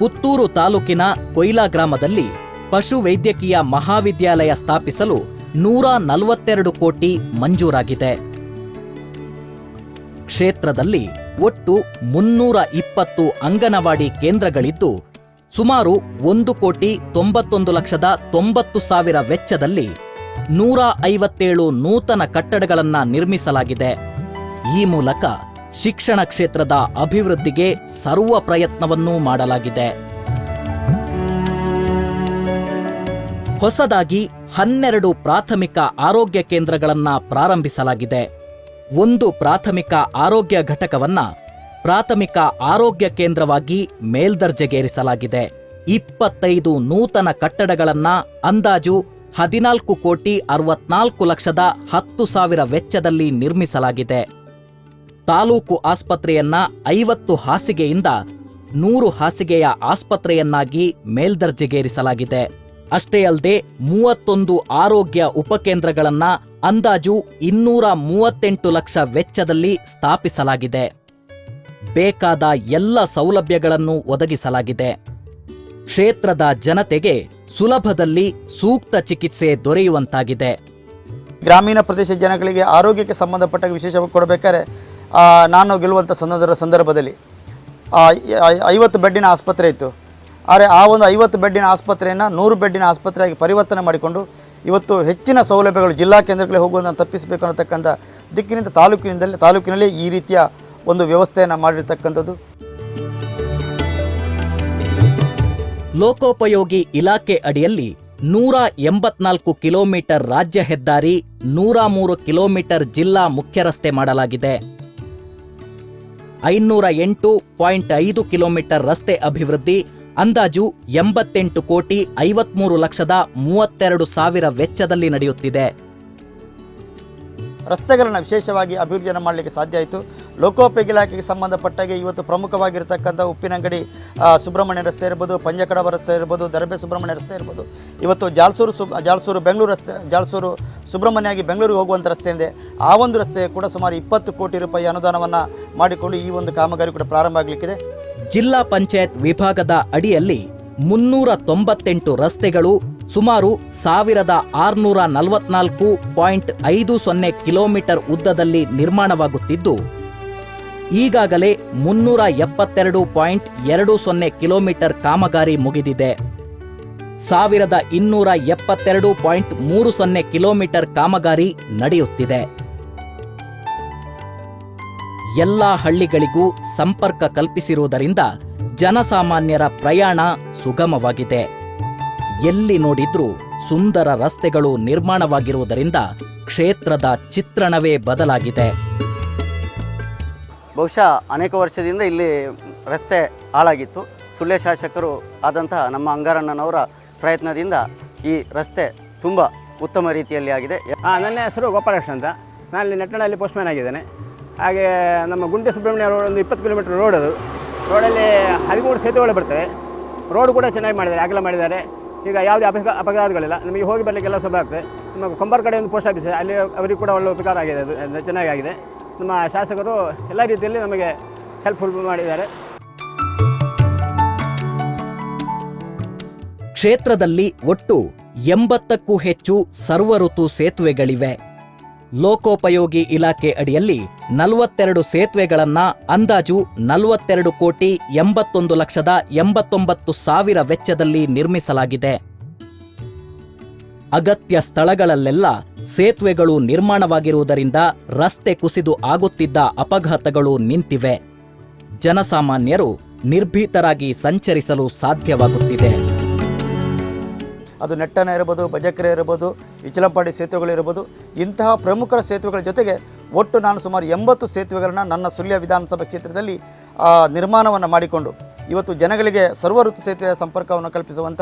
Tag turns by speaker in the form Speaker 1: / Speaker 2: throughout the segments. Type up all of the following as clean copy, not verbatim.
Speaker 1: ಪುತ್ತೂರು ತಾಲೂಕಿನ ಕೊಯ್ಲಾ ಗ್ರಾಮದಲ್ಲಿ ಪಶು ವೈದ್ಯಕೀಯ ಮಹಾವಿದ್ಯಾಲಯ ಸ್ಥಾಪಿಸಲು 142 ಕೋಟಿ ಮಂಜೂರಾಗಿದೆ. ಕ್ಷೇತ್ರದಲ್ಲಿ ಒಟ್ಟು 320 ಅಂಗನವಾಡಿ ಕೇಂದ್ರಗಳಿದ್ದು ಸುಮಾರು 1,91,90,000 ವೆಚ್ಚದಲ್ಲಿ 157 ನೂತನ ಕಟ್ಟಡಗಳನ್ನು ನಿರ್ಮಿಸಲಾಗಿದೆ. ಈ ಮೂಲಕ ಶಿಕ್ಷಣ ಕ್ಷೇತ್ರದ ಅಭಿವೃದ್ಧಿಗೆ ಸರ್ವ ಪ್ರಯತ್ನವನ್ನೂ ಮಾಡಲಾಗಿದೆ. ಹೊಸದಾಗಿ 12 ಪ್ರಾಥಮಿಕ ಆರೋಗ್ಯ ಕೇಂದ್ರಗಳನ್ನು ಪ್ರಾರಂಭಿಸಲಾಗಿದೆ. ಒಂದು ಪ್ರಾಥಮಿಕ ಆರೋಗ್ಯ ಘಟಕವನ್ನ ಪ್ರಾಥಮಿಕ ಆರೋಗ್ಯ ಕೇಂದ್ರವಾಗಿ ಮೇಲ್ದರ್ಜೆಗೇರಿಸಲಾಗಿದೆ. 25 ನೂತನ ಕಟ್ಟಡಗಳನ್ನು ಅಂದಾಜು 14,64,10,00,000 ವೆಚ್ಚದಲ್ಲಿ ನಿರ್ಮಿಸಲಾಗಿದೆ. ತಾಲೂಕು ಆಸ್ಪತ್ರೆಯನ್ನ 50 ಹಾಸಿಗೆಯಿಂದ 100 ಹಾಸಿಗೆಯ ಆಸ್ಪತ್ರೆಯನ್ನಾಗಿ ಮೇಲ್ದರ್ಜೆಗೇರಿಸಲಾಗಿದೆ. ಅಷ್ಟೇ ಅಲ್ಲದೆ 31 ಆರೋಗ್ಯ ಉಪಕೇಂದ್ರಗಳನ್ನ ಅಂದಾಜು 238 ಲಕ್ಷ ವೆಚ್ಚದಲ್ಲಿ ಸ್ಥಾಪಿಸಲಾಗಿದೆ. ಬೇಕಾದ ಎಲ್ಲ ಸೌಲಭ್ಯಗಳನ್ನು ಒದಗಿಸಲಾಗಿದೆ. ಕ್ಷೇತ್ರದ ಜನತೆಗೆ ಸುಲಭದಲ್ಲಿ ಸೂಕ್ತ ಚಿಕಿತ್ಸೆ ದೊರೆಯುವಂತಾಗಿದೆ.
Speaker 2: ಗ್ರಾಮೀಣ ಪ್ರದೇಶ ಜನಗಳಿಗೆ ಆರೋಗ್ಯಕ್ಕೆ ಸಂಬಂಧಪಟ್ಟ ವಿಶೇಷವಾಗಿ ಕೊಡಬೇಕಾದ್ರೆ ನಾನು ಗೆಲ್ಲುವಂಥ ಸಂದರ್ಭದಲ್ಲಿ 50 ಬೆಡ್ಡಿನ ಆಸ್ಪತ್ರೆ ಇತ್ತು. ಆದರೆ ಆ ಒಂದು 50 ಬೆಡ್ಡಿನ ಆಸ್ಪತ್ರೆಯನ್ನು 100 ಬೆಡ್ಡಿನ ಆಸ್ಪತ್ರೆಯಾಗಿ ಪರಿವರ್ತನೆ ಮಾಡಿಕೊಂಡು ಇವತ್ತು ಹೆಚ್ಚಿನ ಸೌಲಭ್ಯಗಳು ಜಿಲ್ಲಾ ಕೇಂದ್ರಗಳಿಗೆ ಹೋಗುವುದನ್ನು ತಪ್ಪಿಸಬೇಕು ಅನ್ನತಕ್ಕಂಥ ದಿಕ್ಕಿನಿಂದ ತಾಲೂಕಿನಲ್ಲಿ ಈ ರೀತಿಯ ಒಂದು ವ್ಯವಸ್ಥೆಯನ್ನು ಮಾಡಿರ್ತಕ್ಕಂಥದ್ದು.
Speaker 1: ಲೋಕೋಪಯೋಗಿ ಇಲಾಖೆ ಅಡಿಯಲ್ಲಿ 184 ಕಿಲೋಮೀಟರ್ ರಾಜ್ಯ ಹೆದ್ದಾರಿ, 103 ಕಿಲೋಮೀಟರ್ ಜಿಲ್ಲಾ ಮುಖ್ಯ ರಸ್ತೆ ಮಾಡಲಾಗಿದೆ. 508.5 ಕಿಲೋಮೀಟರ್ ರಸ್ತೆ ಅಭಿವೃದ್ಧಿ ಅಂದಾಜು 88,53,32,000 ವೆಚ್ಚದಲ್ಲಿ ನಡೆಯುತ್ತಿದೆ.
Speaker 2: ರಸ್ತೆಗಳನ್ನು ವಿಶೇಷವಾಗಿ ಅಭಿವೃದ್ಧಿಯನ್ನು ಮಾಡಲಿಕ್ಕೆ ಸಾಧ್ಯ ಆಯಿತು. ಲೋಕೋಪಯೋಗಿ ಇಲಾಖೆಗೆ ಸಂಬಂಧಪಟ್ಟಾಗೆ ಇವತ್ತು ಪ್ರಮುಖವಾಗಿರ್ತಕ್ಕಂಥ ಉಪ್ಪಿನಂಗಡಿ ಸುಬ್ರಹ್ಮಣ್ಯ ರಸ್ತೆ ಇರ್ಬೋದು, ಪಂಜಕಡವ ರಸ್ತೆ ಇರ್ಬೋದು, ದರಬೆ ಸುಬ್ರಹ್ಮಣ್ಯ ರಸ್ತೆ ಇರ್ಬೋದು, ಇವತ್ತು ಜಾಲ್ಸೂರು ಬೆಂಗಳೂರು ರಸ್ತೆ, ಜಾಲ್ಸೂರು ಸುಬ್ರಹ್ಮಣ್ಯ ಆಗಿ ಬೆಂಗಳೂರಿಗೆ ಹೋಗುವಂಥ ರಸ್ತೆ ಇದೆ. ಆ ಒಂದು ರಸ್ತೆ ಕೂಡ ಸುಮಾರು 20 ಕೋಟಿ ರೂಪಾಯಿ ಅನುದಾನವನ್ನು ಮಾಡಿಕೊಂಡು ಈ ಒಂದು ಕಾಮಗಾರಿ ಕೂಡ ಪ್ರಾರಂಭ ಆಗಲಿಕ್ಕಿದೆ.
Speaker 1: ಜಿಲ್ಲಾ ಪಂಚಾಯತ್ ವಿಭಾಗದ ಅಡಿಯಲ್ಲಿ 398 ರಸ್ತೆಗಳು ಸುಮಾರು 1,644.50 ಕಿಲೋಮೀಟರ್ ಉದ್ದದಲ್ಲಿ ನಿರ್ಮಾಣವಾಗುತ್ತಿದ್ದು ಈಗಾಗಲೇ 372.20 ಕಿಲೋಮೀಟರ್ ಕಾಮಗಾರಿ ಮುಗಿದಿದೆ. 1,272.30 ಕಿಲೋಮೀಟರ್ ಕಾಮಗಾರಿ ನಡೆಯುತ್ತಿದೆ. ಎಲ್ಲಾ ಹಳ್ಳಿಗಳಿಗೂ ಸಂಪರ್ಕ ಕಲ್ಪಿಸಿರುವುದರಿಂದ ಜನಸಾಮಾನ್ಯರ ಪ್ರಯಾಣ ಸುಗಮವಾಗಿದೆ. ಎಲ್ಲಿ ನೋಡಿದ್ರೂ ಸುಂದರ ರಸ್ತೆಗಳು ನಿರ್ಮಾಣವಾಗಿರುವುದರಿಂದ ಕ್ಷೇತ್ರದ ಚಿತ್ರಣವೇ ಬದಲಾಗಿದೆ.
Speaker 3: ಬಹುಶಃ ಅನೇಕ ವರ್ಷದಿಂದ ಇಲ್ಲಿ ರಸ್ತೆ ಹಾಳಾಗಿತ್ತು. ಸುಳ್ಯ ಶಾಸಕರು ಆದಂತಹ ನಮ್ಮ ಅಂಗಾರಣ್ಣನವರ ಪ್ರಯತ್ನದಿಂದ ಈ ರಸ್ತೆ ತುಂಬ ಉತ್ತಮ ರೀತಿಯಲ್ಲಿ ಆಗಿದೆ.
Speaker 4: ನನ್ನ ಹೆಸರು ಗೋಪಾಲಕೃಷ್ಣ ಅಂತ. ನಾನು ಇಲ್ಲಿ ನೆಟ್ಟಣಲ್ಲಿ ಪೋಸ್ಟ್ಮ್ಯಾನ್ ಆಗಿದ್ದೇನೆ. ಹಾಗೆ ನಮ್ಮ ಗುಂಟೆ ಸುಬ್ರಹ್ಮಣ್ಯ ರೋಡ್ ಒಂದು 20 ಕಿಲೋಮೀಟರ್ ರೋಡ್, ಅದು ರೋಡಲ್ಲಿ 13 ಸೇತುವೆಗಳು ಬರ್ತವೆ. ರೋಡ್ ಕೂಡ ಚೆನ್ನಾಗಿ ಮಾಡಿದ್ದಾರೆ, ಅಗಲ ಮಾಡಿದ್ದಾರೆ. ಈಗ ಯಾವುದೇ ಅಪಘಾತಗಳಿಲ್ಲ. ನಮಗೆ ಹೋಗಿ ಬರಲಿಕ್ಕೆಲ್ಲ ಸುಲಭ ಆಗ್ತದೆ. ನಮ್ಮ ಕೊಂಬಾರ್ ಕಡೆ ಒಂದು ಪೋಸ್ಟ್ ಆಫೀಸ್ ಇದೆ, ಅಲ್ಲಿ ಅವರಿಗೆ ಕೂಡ ಒಳ್ಳೆ ಉಪಕಾರ ಆಗಿದೆ, ಅದು ಚೆನ್ನಾಗಿದೆ. ನಮ್ಮ ಶಾಸಕರು ಎಲ್ಲ ರೀತಿಯಲ್ಲಿ ನಮಗೆ ಹೆಲ್ಪ್ಫುಲ್ ಮಾಡಿದ್ದಾರೆ.
Speaker 1: ಕ್ಷೇತ್ರದಲ್ಲಿ ಒಟ್ಟು 80ಕ್ಕೂ ಹೆಚ್ಚು ಸರ್ವಋತು ಸೇತುವೆಗಳಿವೆ. ಲೋಕೋಪಯೋಗಿ ಇಲಾಖೆ ಅಡಿಯಲ್ಲಿ 42 ಸೇತುವೆಗಳನ್ನು ಅಂದಾಜು 42,81,89,000 ವೆಚ್ಚದಲ್ಲಿ ನಿರ್ಮಿಸಲಾಗಿದೆ. ಅಗತ್ಯ ಸ್ಥಳಗಳಲ್ಲೆಲ್ಲ ಸೇತುವೆಗಳು ನಿರ್ಮಾಣವಾಗಿರುವುದರಿಂದ ರಸ್ತೆ ಕುಸಿದು ಆಗುತ್ತಿದ್ದ ಅಪಘಾತಗಳು ನಿಂತಿವೆ. ಜನಸಾಮಾನ್ಯರು ನಿರ್ಭೀತರಾಗಿ ಸಂಚರಿಸಲು ಸಾಧ್ಯವಾಗುತ್ತಿದೆ.
Speaker 2: ಅದು ನೆಟ್ಟಣ ಇರ್ಬೋದು, ಬಜಕ್ರೆ ಇರ್ಬೋದು, ಇಚಲಂಪಾಡಿ ಸೇತುವೆಗಳಿರ್ಬೋದು, ಇಂತಹ ಪ್ರಮುಖ ಸೇತುವೆಗಳ ಜೊತೆಗೆ ಒಟ್ಟು ನಾನು ಸುಮಾರು 80 ಸೇತುವೆಗಳನ್ನು ನನ್ನ ಸುಳ್ಯ ವಿಧಾನಸಭಾ ಕ್ಷೇತ್ರದಲ್ಲಿ ನಿರ್ಮಾಣವನ್ನು ಮಾಡಿಕೊಂಡು ಇವತ್ತು ಜನಗಳಿಗೆ ಸರ್ವಋತು ಸೇತುವೆಯ ಸಂಪರ್ಕವನ್ನು ಕಲ್ಪಿಸುವಂಥ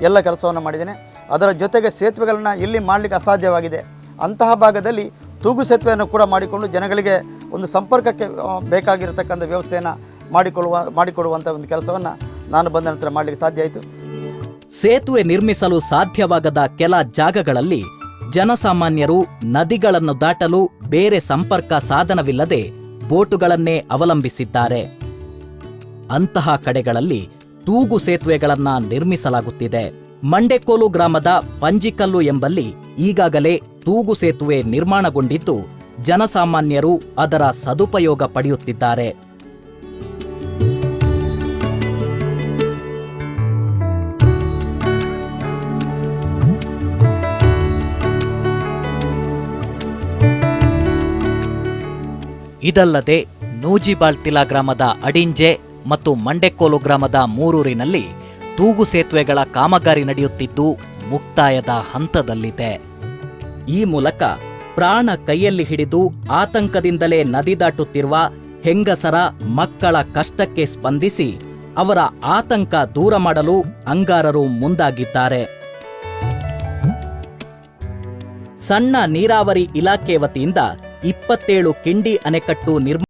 Speaker 2: ಎಲ್ಲ ಕೆಲಸವನ್ನು ಮಾಡಿದ್ದೇನೆ. ಅದರ ಜೊತೆಗೆ ಸೇತುವೆಗಳನ್ನು ಎಲ್ಲಿ ಮಾಡಲಿಕ್ಕೆ ಅಸಾಧ್ಯವಾಗಿದೆ ಅಂತಹ ಭಾಗದಲ್ಲಿ ತೂಗು ಸೇತುವೆಯನ್ನು ಕೂಡ ಮಾಡಿಕೊಂಡು ಜನಗಳಿಗೆ ಒಂದು ಸಂಪರ್ಕಕ್ಕೆ ಬೇಕಾಗಿರತಕ್ಕಂಥ ವ್ಯವಸ್ಥೆಯನ್ನು ಮಾಡಿಕೊಡುವಂಥ ಒಂದು ಕೆಲಸವನ್ನು ನಾನು ಬಂದ ನಂತರ ಮಾಡಲಿಕ್ಕೆ ಸಾಧ್ಯ ಆಯಿತು.
Speaker 1: ಸೇತುವೆ ನಿರ್ಮಿಸಲು ಸಾಧ್ಯವಾಗದ ಕೆಲ ಜಾಗಗಳಲ್ಲಿ ಜನಸಾಮಾನ್ಯರು ನದಿಗಳನ್ನು ದಾಟಲು ಬೇರೆ ಸಂಪರ್ಕ ಸಾಧನವಿಲ್ಲದೆ ಬೋಟುಗಳನ್ನೇ ಅವಲಂಬಿಸಿದ್ದಾರೆ. ಅಂತಹ ಕಡೆಗಳಲ್ಲಿ ತೂಗು ಸೇತುವೆಗಳನ್ನ ನಿರ್ಮಿಸಲಾಗುತ್ತಿದೆ. ಮಂಡೆಕೋಲು ಗ್ರಾಮದ ಪಂಜಿಕಲ್ಲು ಎಂಬಲ್ಲಿ ಈಗಾಗಲೇ ತೂಗು ಸೇತುವೆ ನಿರ್ಮಾಣಗೊಂಡಿದ್ದು ಜನಸಾಮಾನ್ಯರು ಅದರ ಸದುಪಯೋಗ ಪಡೆಯುತ್ತಿದ್ದಾರೆ. ಇದಲ್ಲದೆ ನೂಜಿಬಾಳ್ತಿಲ ಗ್ರಾಮದ ಅಡಿಂಜೆ ಮತ್ತು ಮಂಡೆಕೋಲು ಗ್ರಾಮದ ಮೂರೂರಿನಲ್ಲಿ ತೂಗು ಸೇತುವೆಗಳ ಕಾಮಗಾರಿ ನಡೆಯುತ್ತಿದ್ದು ಮುಕ್ತಾಯದ ಹಂತದಲ್ಲಿದೆ. ಈ ಮೂಲಕ ಪ್ರಾಣ ಕೈಯಲ್ಲಿ ಹಿಡಿದು ಆತಂಕದಿಂದಲೇ ನದಿ ದಾಟುತ್ತಿರುವ ಹೆಂಗಸರ ಮಕ್ಕಳ ಕಷ್ಟಕ್ಕೆ ಸ್ಪಂದಿಸಿ ಅವರ ಆತಂಕ ದೂರ ಮಾಡಲು ಅಂಗಾರರು ಮುಂದಾಗಿದ್ದಾರೆ. ಸಣ್ಣ ನೀರಾವರಿ ಇಲಾಖೆ ವತಿಯಿಂದ 27 ಕಿಂಡಿ ಅಣೆಕಟ್ಟು ನಿರ್ಮಾಣ